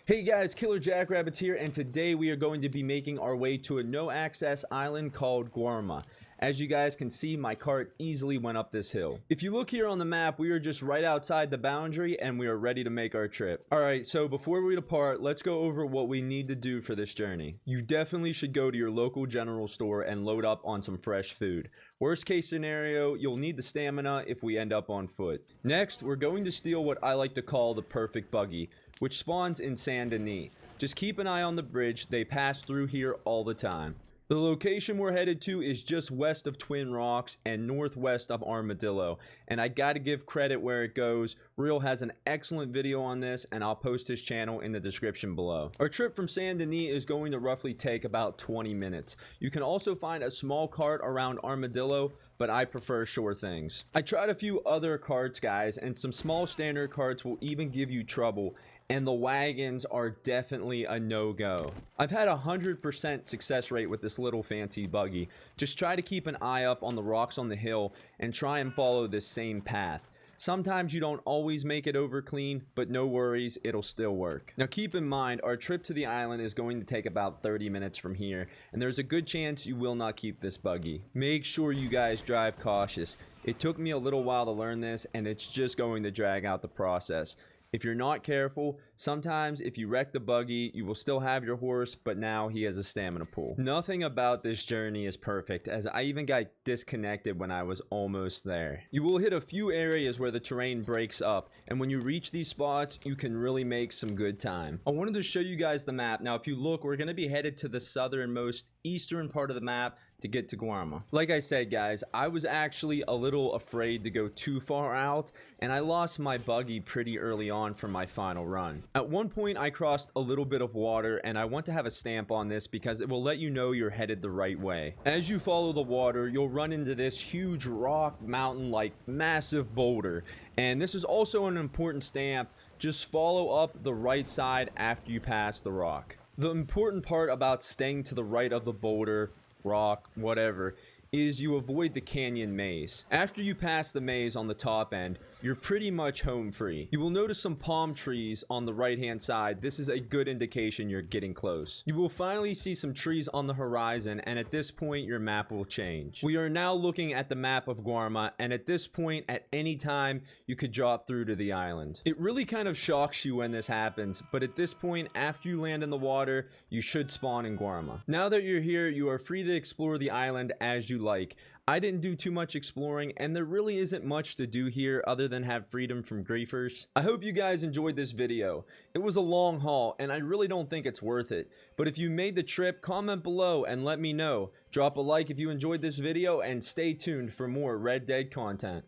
Hey guys, BluJackRabbit here, and today we are going to be making our way to a no-access island called Guarma. As you guys can see, my cart easily went up this hill. If you look here on the map, we are just right outside the boundary and we are ready to make our trip. Alright, so before we depart, let's go over what we need to do for this journey. You definitely should go to your local general store and load up on some fresh food. Worst case scenario, you'll need the stamina if we end up on foot. Next, we're going to steal what I like to call the perfect buggy, which spawns in Saint Denis. Just keep an eye on the bridge, they pass through here all the time. The location we're headed to is just west of Twin Rocks and northwest of Armadillo, and I gotta give credit where it goes. Real has an excellent video on this, and I'll post his channel in the description below. Our trip from Saint Denis is going to roughly take about 20 minutes. You can also find a small cart around Armadillo, but I prefer sure things. I tried a few other carts, guys, and some small standard carts will even give you trouble, and the wagons are definitely a no-go. I've had 100% success rate with this little fancy buggy. Just try to keep an eye up on the rocks on the hill and try and follow this same path. Sometimes you don't always make it over clean, but no worries, it'll still work. Now keep in mind, our trip to the island is going to take about 30 minutes from here, and there's a good chance you will not keep this buggy. Make sure you guys drive cautious. It took me a little while to learn this, and it's just going to drag out the process. If you're not careful, sometimes if you wreck the buggy, you will still have your horse, but now he has a stamina pool. Nothing about this journey is perfect, as I even got disconnected when I was almost there. You will hit a few areas where the terrain breaks up, and when you reach these spots, you can really make some good time. I wanted to show you guys the map. Now, if you look, we're going to be headed to the southernmost eastern part of the map to get to Guarma. Like I said, guys, I was actually a little afraid to go too far out, and I lost my buggy pretty early on for my final run. At one point, I crossed a little bit of water, and I want to have a stamp on this because it will let you know you're headed the right way. As you follow the water, you'll run into this huge rock mountain, like massive boulder, and this is also an important stamp. Just follow up the right side after you pass the rock. The important part about staying to the right of the boulder, rock, whatever, is you avoid the canyon maze. After you pass the maze on the top end, you're pretty much home free. You will notice some palm trees on the right hand side. This is a good indication you're getting close. You will finally see some trees on the horizon, and at this point your map will change. We are now looking at the map of Guarma, and at this point, at any time, you could drop through to the island. It really kind of shocks you when this happens, but at this point, after you land in the water, you should spawn in Guarma. Now that you're here, you are free to explore the island as you like. I didn't do too much exploring, and there really isn't much to do here other than have freedom from griefers. I hope you guys enjoyed this video. It was a long haul, and I really don't think it's worth it. But if you made the trip, comment below and let me know. Drop a like if you enjoyed this video, and stay tuned for more Red Dead content.